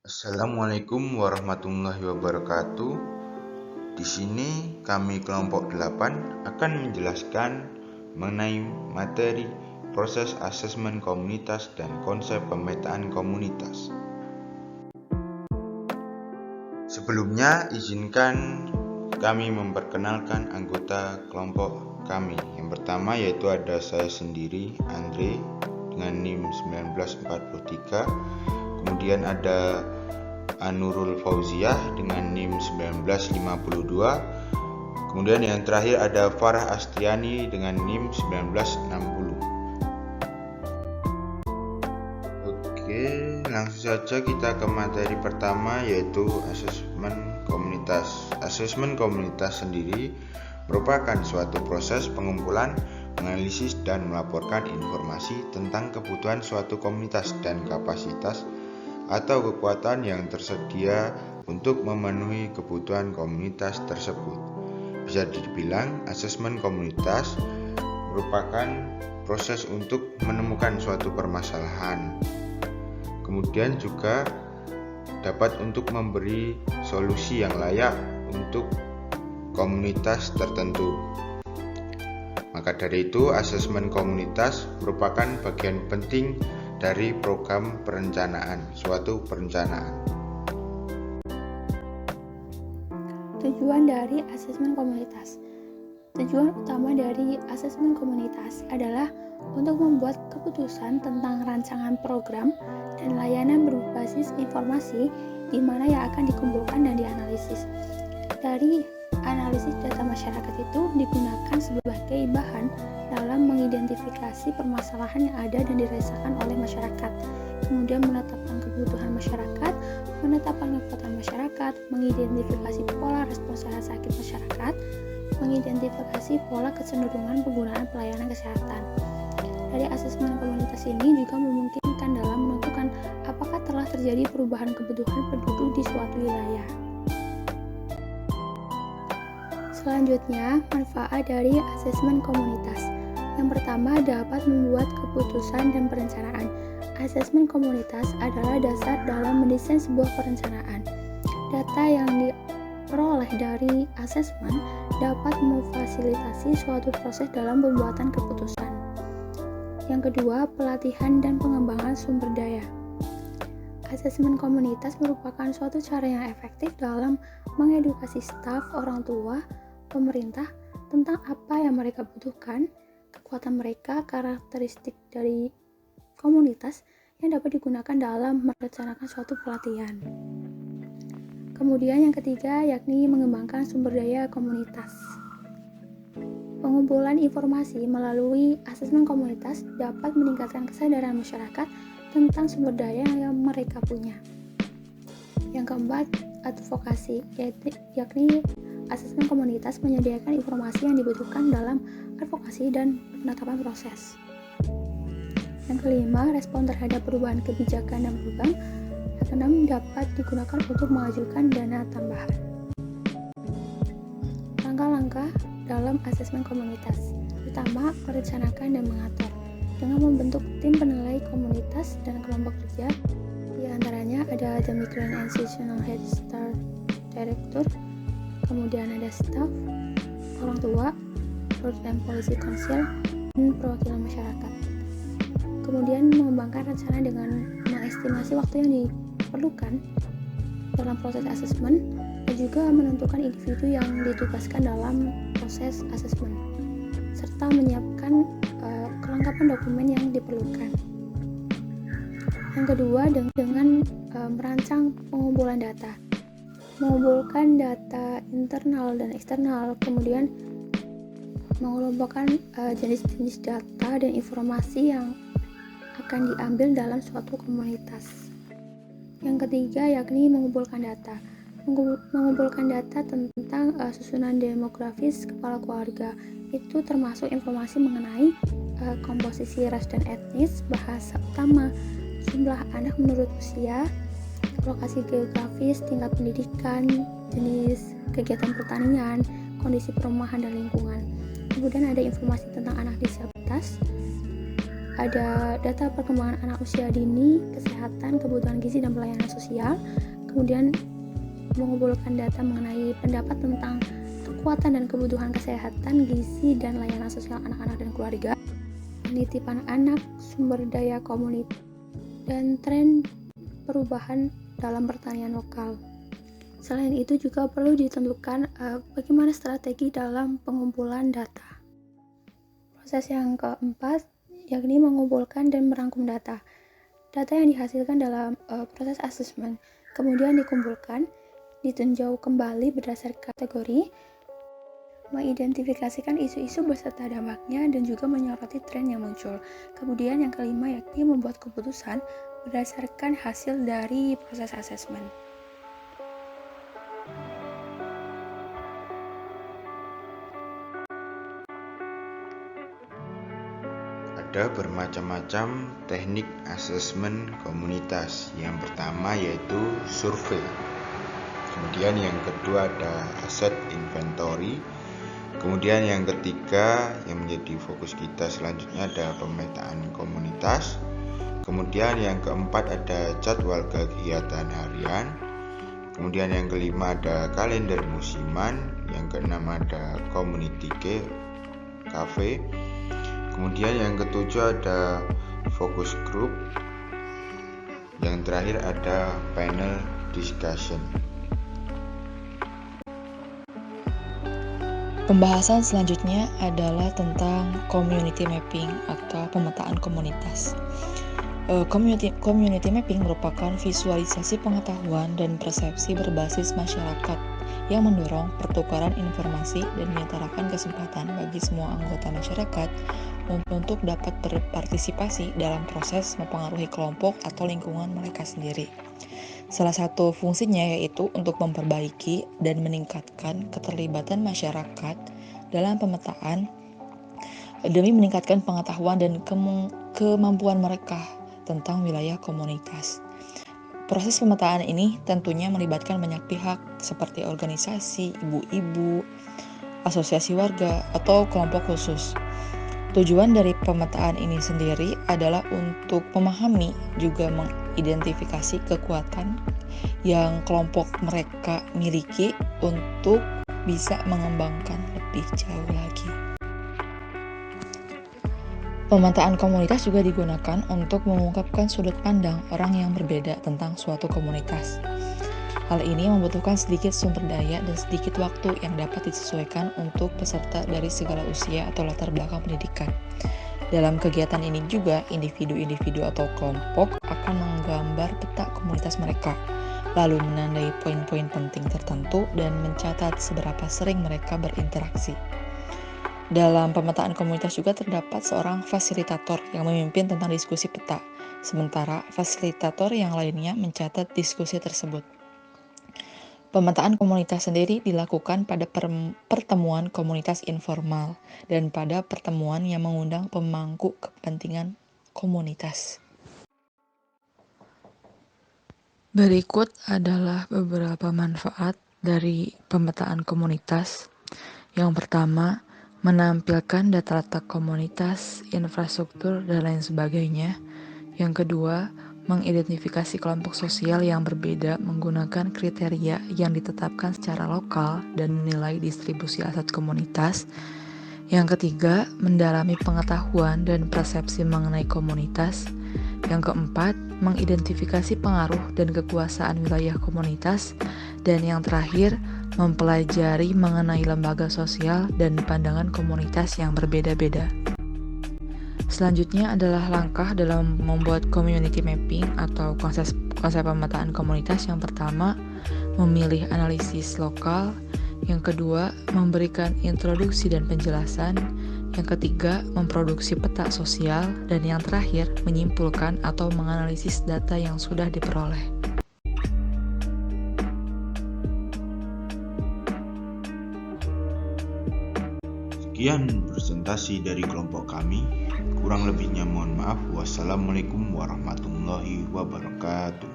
Assalamualaikum warahmatullahi wabarakatuh. Di sini kami kelompok 8 akan menjelaskan mengenai materi proses asesmen komunitas dan konsep pemetaan komunitas. Sebelumnya, izinkan kami memperkenalkan anggota kelompok kami. Yang pertama yaitu ada saya sendiri, Andre, dengan NIM 1943. Kemudian ada Anurul Fauziah dengan NIM 1952. Kemudian yang terakhir ada Farah Astiani dengan NIM 1960. Oke, langsung saja kita ke materi pertama yaitu asesmen komunitas. Asesmen komunitas sendiri merupakan suatu proses pengumpulan, menganalisis dan melaporkan informasi tentang kebutuhan suatu komunitas dan kapasitas atau kekuatan yang tersedia untuk memenuhi kebutuhan komunitas tersebut. Bisa dibilang asesmen komunitas merupakan proses untuk menemukan suatu permasalahan. Kemudian juga dapat untuk memberi solusi yang layak untuk komunitas tertentu. Maka dari itu, asesmen komunitas merupakan bagian penting dari program perencanaan, suatu perencanaan. Tujuan dari asesmen komunitas. Tujuan utama dari asesmen komunitas adalah untuk membuat keputusan tentang rancangan program dan layanan berbasis informasi di mana yang akan dikumpulkan dan dianalisis. Dari analisis data masyarakat itu digunakan sebagai bahan dalam mengidentifikasi permasalahan yang ada dan dirasakan oleh masyarakat, kemudian menetapkan kebutuhan masyarakat, menetapkan kekuatan masyarakat, mengidentifikasi pola respons sakit masyarakat, mengidentifikasi pola kecenderungan penggunaan pelayanan kesehatan. Dari asesmen komunitas ini juga memungkinkan dalam menentukan apakah telah terjadi perubahan kebutuhan penduduk di suatu wilayah. Selanjutnya, manfaat dari asesmen komunitas. Yang pertama, dapat membuat keputusan dan perencanaan. Asesmen komunitas adalah dasar dalam mendesain sebuah perencanaan. Data yang diperoleh dari asesmen dapat memfasilitasi suatu proses dalam pembuatan keputusan. Yang kedua, pelatihan dan pengembangan sumber daya. Asesmen komunitas merupakan suatu cara yang efektif dalam mengedukasi staf, orang tua, pemerintah tentang apa yang mereka butuhkan, kekuatan mereka, karakteristik dari komunitas yang dapat digunakan dalam merencanakan suatu pelatihan. Kemudian yang ketiga yakni mengembangkan sumber daya komunitas. Pengumpulan informasi melalui asesmen komunitas dapat meningkatkan kesadaran masyarakat tentang sumber daya yang mereka punya. Yang keempat, advokasi, yakni asesmen komunitas menyediakan informasi yang dibutuhkan dalam advokasi dan penetapan proses. Yang kelima, respon terhadap perubahan kebijakan dan program. Yang keenam, dapat digunakan untuk mengajukan dana tambahan. Langkah-langkah dalam asesmen komunitas. Pertama, merencanakan dan mengatur dengan membentuk tim penilai komunitas dan kelompok kerja. Di antaranya ada the Micro and Institutional Head Start Director, kemudian ada staf, orang tua, Road and Policy Council, dan perwakilan masyarakat. Kemudian mengembangkan rencana dengan mengestimasi waktu yang diperlukan dalam proses asesmen dan juga menentukan individu yang ditugaskan dalam proses asesmen serta menyiapkan kelengkapan dokumen yang diperlukan. Yang kedua, dengan merancang pengumpulan data, mengumpulkan data internal dan eksternal, kemudian mengelompokkan jenis-jenis data dan informasi yang akan diambil dalam suatu komunitas. Yang ketiga yakni mengumpulkan data. Mengumpulkan data tentang susunan demografis kepala keluarga, itu termasuk informasi mengenai komposisi ras dan etnis, bahasa utama, jumlah anak menurut usia, lokasi geografis, tingkat pendidikan, jenis kegiatan pertanian, kondisi perumahan dan lingkungan. Kemudian ada informasi tentang anak disabilitas, ada data perkembangan anak usia dini, kesehatan, kebutuhan gizi, dan pelayanan sosial. Kemudian mengumpulkan data mengenai pendapat tentang kekuatan dan kebutuhan kesehatan, gizi, dan layanan sosial anak-anak dan keluarga, penitipan anak, sumber daya komunitas, dan tren perubahan dalam pertanian lokal. Selain itu juga perlu ditentukan bagaimana strategi dalam pengumpulan data. Proses yang keempat yakni mengumpulkan dan merangkum data. Data yang dihasilkan dalam proses asesmen kemudian dikumpulkan, ditinjau kembali berdasarkan kategori, mengidentifikasikan isu-isu beserta dampaknya, dan juga menyoroti tren yang muncul. Kemudian yang kelima yakni membuat keputusan berdasarkan hasil dari proses asesmen. Ada bermacam-macam teknik asesmen komunitas. Yang pertama yaitu survei. Kemudian yang kedua ada asset inventory. Kemudian yang ketiga yang menjadi fokus kita selanjutnya ada pemetaan komunitas. Kemudian yang keempat ada jadwal kegiatan harian. Kemudian yang kelima ada kalender musiman. Yang keenam ada community cafe. Kemudian yang ketujuh ada focus group. Yang terakhir ada panel discussion. Pembahasan selanjutnya adalah tentang community mapping atau pemetaan komunitas. Community mapping merupakan visualisasi pengetahuan dan persepsi berbasis masyarakat yang mendorong pertukaran informasi dan menyetarakan kesempatan bagi semua anggota masyarakat untuk dapat berpartisipasi dalam proses mempengaruhi kelompok atau lingkungan mereka sendiri. Salah satu fungsinya yaitu untuk memperbaiki dan meningkatkan keterlibatan masyarakat dalam pemetaan demi meningkatkan pengetahuan dan kemampuan mereka tentang wilayah komunitas. Proses pemetaan ini tentunya melibatkan banyak pihak seperti organisasi, ibu-ibu, asosiasi warga, atau kelompok khusus. Tujuan dari pemetaan ini sendiri adalah untuk memahami juga mengidentifikasi kekuatan yang kelompok mereka miliki untuk bisa mengembangkan lebih jauh lagi. Pemetaan komunitas juga digunakan untuk mengungkapkan sudut pandang orang yang berbeda tentang suatu komunitas. Hal ini membutuhkan sedikit sumber daya dan sedikit waktu yang dapat disesuaikan untuk peserta dari segala usia atau latar belakang pendidikan. Dalam kegiatan ini juga, individu-individu atau kelompok akan menggambar peta komunitas mereka, lalu menandai poin-poin penting tertentu dan mencatat seberapa sering mereka berinteraksi. Dalam pemetaan komunitas juga terdapat seorang fasilitator yang memimpin tentang diskusi peta, sementara fasilitator yang lainnya mencatat diskusi tersebut. Pemetaan komunitas sendiri dilakukan pada pertemuan komunitas informal dan pada pertemuan yang mengundang pemangku kepentingan komunitas. Berikut adalah beberapa manfaat dari pemetaan komunitas. Yang pertama, menampilkan data-data komunitas, infrastruktur, dan lain sebagainya. Yang kedua, mengidentifikasi kelompok sosial yang berbeda menggunakan kriteria yang ditetapkan secara lokal dan menilai distribusi aset komunitas. Yang ketiga, mendalami pengetahuan dan persepsi mengenai komunitas. Yang keempat, mengidentifikasi pengaruh dan kekuasaan wilayah komunitas. Dan yang terakhir, mempelajari mengenai lembaga sosial dan pandangan komunitas yang berbeda-beda. Selanjutnya adalah langkah dalam membuat community mapping atau konsep pemetaan komunitas. Yang pertama, memilih analisis lokal. Yang kedua, memberikan introduksi dan penjelasan. Yang ketiga, memproduksi peta sosial. Dan yang terakhir, menyimpulkan atau menganalisis data yang sudah diperoleh. Sekian presentasi dari kelompok kami. Kurang lebihnya mohon maaf. Wassalamualaikum warahmatullahi wabarakatuh.